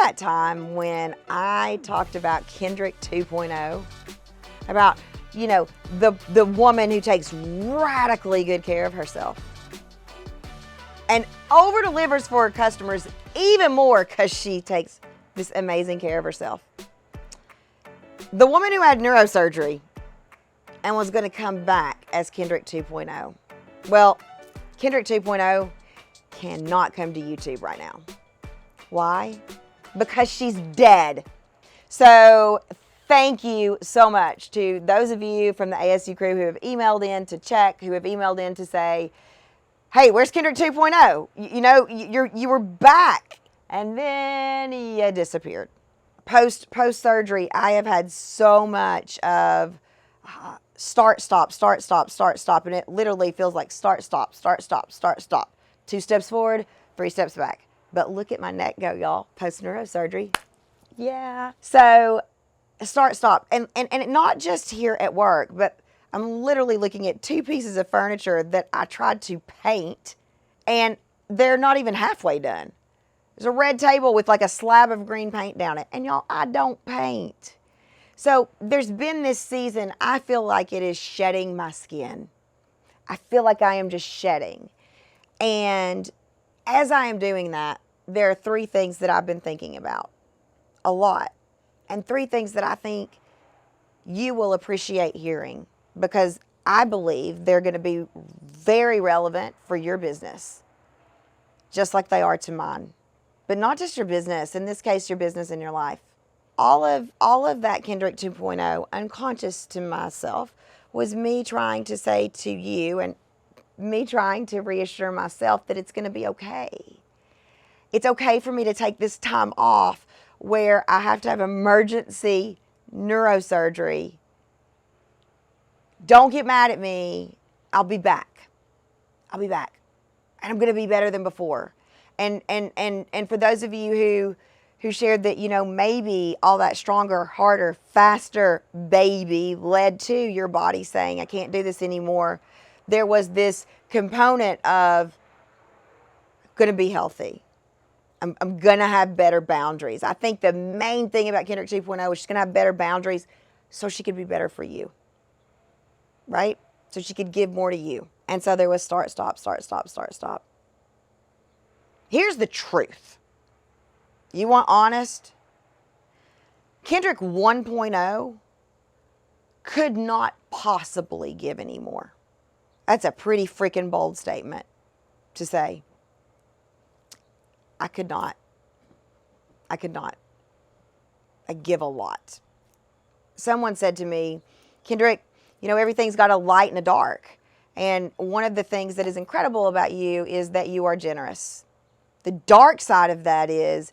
that time when I talked about Kendrick 2.0? About, you know, the woman who takes radically good care of herself and over delivers for her customers even more because she takes this amazing care of herself. The woman who had neurosurgery and was going to come back as Kendrick 2.0. Well, Kendrick 2.0 cannot come to YouTube right now. Why? Because she's dead. So thank you so much to those of you from the ASU crew who have emailed in to check, who have emailed in to say, hey, where's Kendrick 2.0? You know, you were back and then you disappeared. Post surgery, I have had so much of start, stop, and it literally feels like start, stop. 2 steps forward, 3 steps back. But look at my neck go, y'all. Post neurosurgery. Yeah. So start, stop. And not just here at work, but I'm literally looking at 2 pieces of furniture that I tried to paint, and they're not even halfway done. There's a red table with like a slab of green paint down it. And y'all, I don't paint. So there's been this season, I feel like it is shedding my skin. I feel like I am just shedding. And as I am doing that, there are 3 things that I've been thinking about a lot. And 3 things that I think you will appreciate hearing, because I believe they're going to be very relevant for your business, just like they are to mine. But not just your business, in this case, your business and your life. All of that Kendrick 2.0, unconscious to myself, was me trying to say to you and me trying to reassure myself that it's going to be okay. It's okay for me to take this time off where I have to have emergency neurosurgery. Don't get mad at me. I'll be back. I'll be back. And I'm going to be better than before. And for those of you who shared that, you know, maybe all that stronger, harder, faster baby led to your body saying, I can't do this anymore. There was this component of going to be healthy. I'm going to have better boundaries. I think the main thing about Kendrick 2.0 is she's going to have better boundaries so she could be better for you, right? So she could give more to you. And so there was start, stop. Here's the truth. You want honest? Kendrick 1.0 could not possibly give any more. That's a pretty freaking bold statement to say. I could not. I give a lot. Someone said to me, Kendrick, you know, everything's got a light and a dark. And one of the things that is incredible about you is that you are generous. The dark side of that is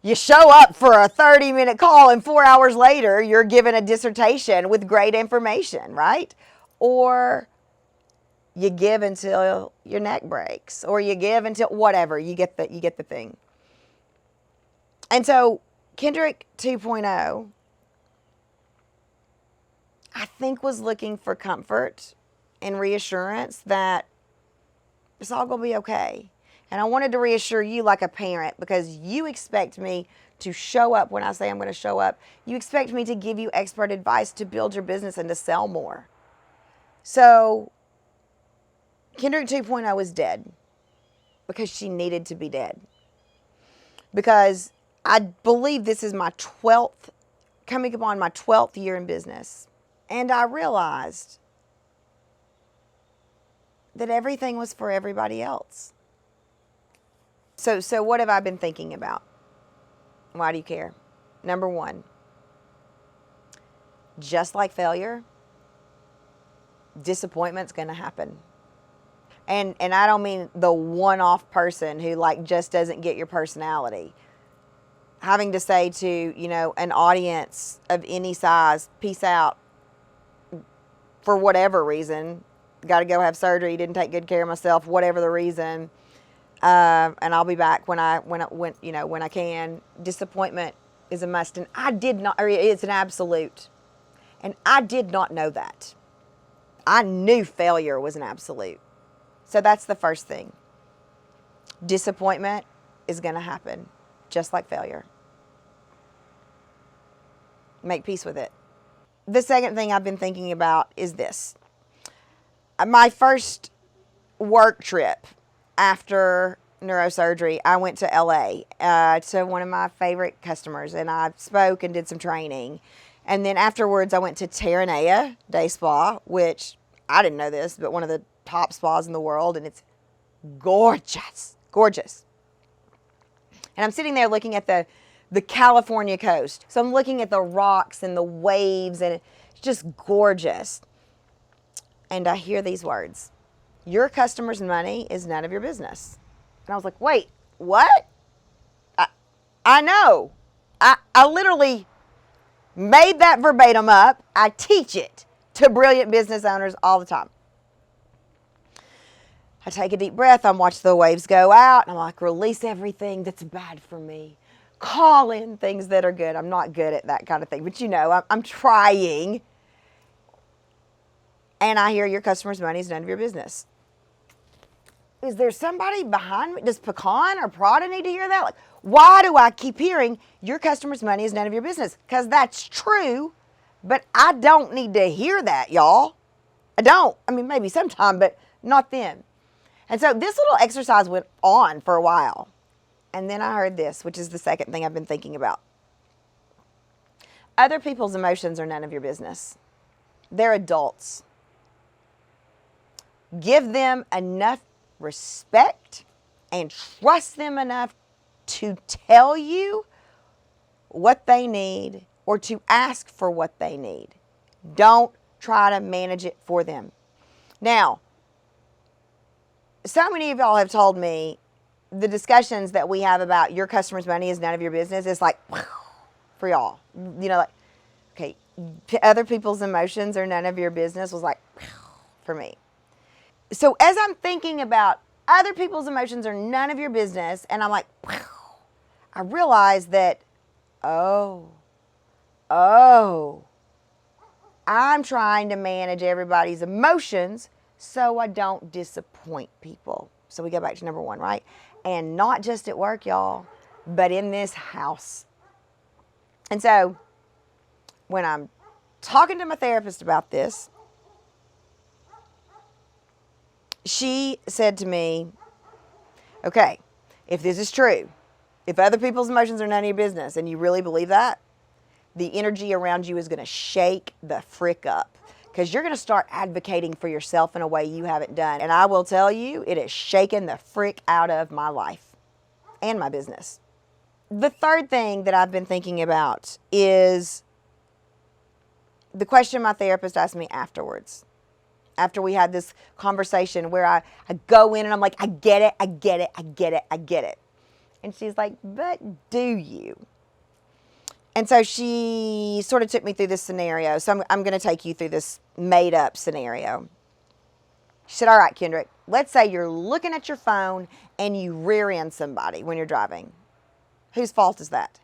you show up for a 30-minute call and 4 hours later you're given a dissertation with great information, right? Or you give until your neck breaks, or you give until whatever. You get the thing. And so Kendrick 2.0, I think, was looking for comfort and reassurance that it's all going to be okay. And I wanted to reassure you like a parent, because you expect me to show up when I say I'm going to show up. You expect me to give you expert advice to build your business and to sell more. So Kendrick 2.0 is dead because she needed to be dead. Because I believe this is my 12th, coming upon my 12th year in business. And I realized that everything was for everybody else. So what have I been thinking about? Why do you care? Number 1, just like failure, disappointment's going to happen. And I don't mean the one-off person who like just doesn't get your personality. Having to say to, you know, an audience of any size, peace out, for whatever reason, got to go have surgery, didn't take good care of myself, whatever the reason. And I'll be back when I can. Disappointment is a must, and I did not, or it's an absolute, and I did not know that. I knew failure was an absolute. So that's the first thing. Disappointment is going to happen. just like failure. Make peace with it. The second thing I've been thinking about is this. My first work trip after neurosurgery, I went to LA to one of my favorite customers, and I spoke and did some training. And then afterwards, I went to Terranea Day Spa, which I didn't know this, but one of the top spas in the world, and it's gorgeous, gorgeous. And I'm sitting there looking at the California coast. So I'm looking at the rocks and the waves, and it's just gorgeous. And I hear these words: your customer's money is none of your business. And I was like, wait, what? I know. I literally made that verbatim up. I teach it to brilliant business owners all the time. I take a deep breath. I'm watching the waves go out. And I'm like, release everything that's bad for me. Call in things that are good. I'm not good at that kind of thing. But you know, I'm trying. And I hear your customer's money is none of your business. Is there somebody behind me? Does Pecan or Prada need to hear that? Like, why do I keep hearing your customer's money is none of your business? Because that's true, but I don't need to hear that, y'all. I don't. I mean, maybe sometime, but not then. And so this little exercise went on for a while. And then I heard this, which is the second thing I've been thinking about. Other people's emotions are none of your business. They're adults. Give them enough respect and trust them enough to tell you what they need or to ask for what they need. Don't try to manage it for them. Now, so many of y'all have told me the discussions that we have about your customer's money is none of your business is like, for y'all. You know, like, okay, other people's emotions are none of your business was like, for me. So as I'm thinking about other people's emotions are none of your business, and I'm like, I realize that, I'm trying to manage everybody's emotions so I don't disappoint people. So we go back to number one, right? And not just at work, y'all, but in this house. And so when I'm talking to my therapist about this, she said to me, okay, if this is true, if other people's emotions are none of your business and you really believe that, the energy around you is going to shake the frick up because you're going to start advocating for yourself in a way you haven't done. And I will tell you, it has shaken the frick out of my life and my business. The third thing that I've been thinking about is the question my therapist asked me afterwards. After we had this conversation where I go in and I'm like, I get it, I get it, I get it, I get it. And she's like, but do you? And so she sort of took me through this scenario. So I'm going to take you through this made up scenario. She said, all right, Kendrick, let's say you're looking at your phone and you rear end somebody when you're driving. Whose fault is that?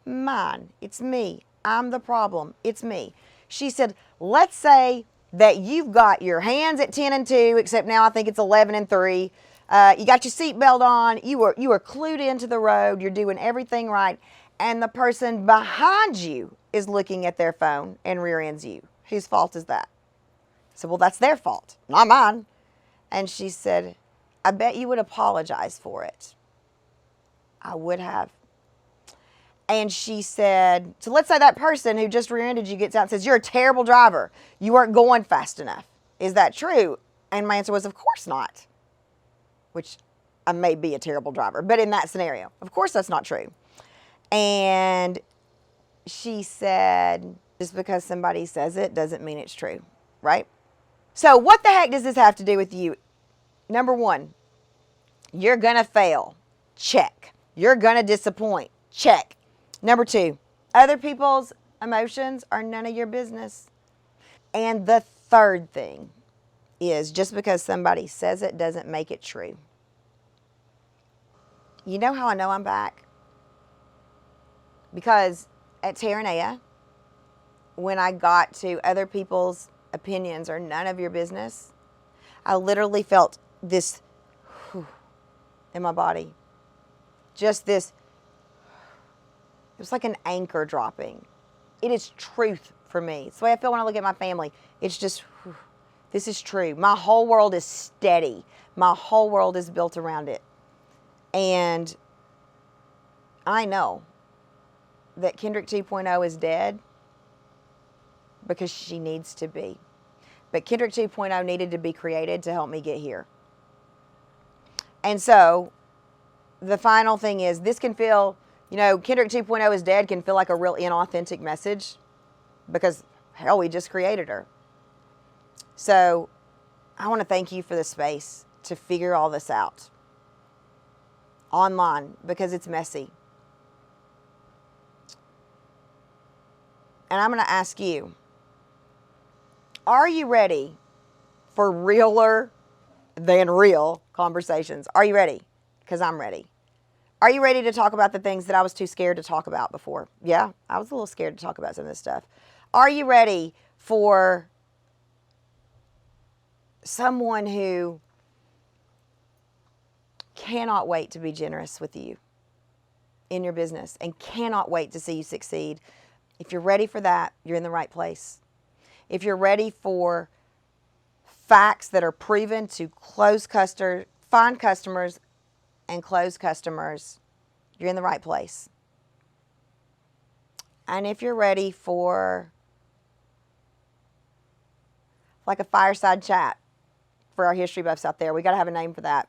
Mine. It's me. I'm the problem. It's me. She said, let's say that you've got your hands at 10 and 2, except now I think it's 11 and 3. You got your seatbelt on. You are clued into the road. You're doing everything right. And the person behind you is looking at their phone and rear ends you. Whose fault is that? I said, well, that's their fault, not mine. And she said, I bet you would apologize for it. I would have. And she said, so let's say that person who just rear-ended you gets out and says, you're a terrible driver. You weren't going fast enough. Is that true? And my answer was, of course not. Which I may be a terrible driver, but in that scenario, of course that's not true. And she said, just because somebody says it doesn't mean it's true, right? So what the heck does this have to do with you? Number one, you're going to fail. Check. You're going to disappoint. Check. Number two, other people's emotions are none of your business. And the third thing is just because somebody says it doesn't make it true. You know how I know I'm back? Because at Terranea, when I got to other people's opinions are none of your business, I literally felt this in my body. Just this was like an anchor dropping. It is truth for me. It's the way I feel when I look at my family. It's just, whew, this is true. My whole world is steady. My whole world is built around it. And I know that Kendrick 2.0 is dead because she needs to be. But Kendrick 2.0 needed to be created to help me get here. And so the final thing is, this can feel, Kendrick 2.0 is dead can feel like a real inauthentic message because, hell, we just created her. So I want to thank you for the space to figure all this out online because it's messy. And I'm going to ask you, are you ready for realer than real conversations? Are you ready? Because I'm ready. Are you ready to talk about the things that I was too scared to talk about before? Yeah, I was a little scared to talk about some of this stuff. Are you ready for someone who cannot wait to be generous with you in your business and cannot wait to see you succeed? If you're ready for that, you're in the right place. If you're ready for facts that are proven to find customers and close customers, you're in the right place. And if you're ready for like a fireside chat for our history buffs out there, we got to have a name for that.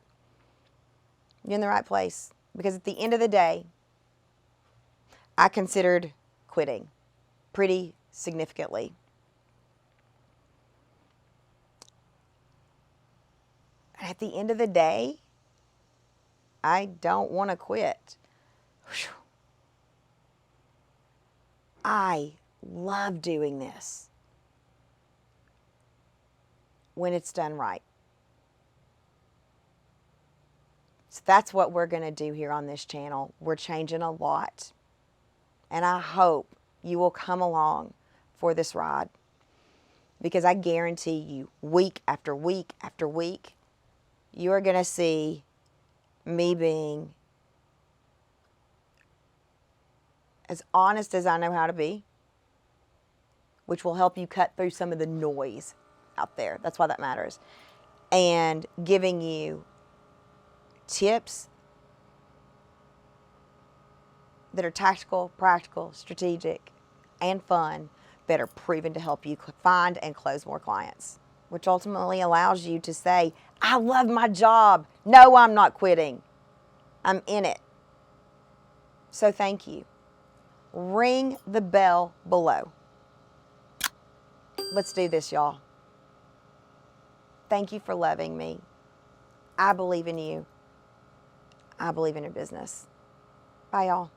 You're in the right place. Because at the end of the day, I considered quitting pretty significantly. And at the end of the day, I don't want to quit. Whew. I love doing this when it's done right. So that's what we're going to do here on this channel. We're changing a lot. And I hope you will come along for this ride. Because I guarantee you, week after week after week, you are going to see me being as honest as I know how to be, which will help you cut through some of the noise out there. That's why that matters. And giving you tips that are tactical, practical, strategic, and fun that are proven to help you find and close more clients, which ultimately allows you to say, I love my job. No, I'm not quitting. I'm in it. So thank you. Ring the bell below. Let's do this, y'all. Thank you for loving me. I believe in you. I believe in your business. Bye, y'all.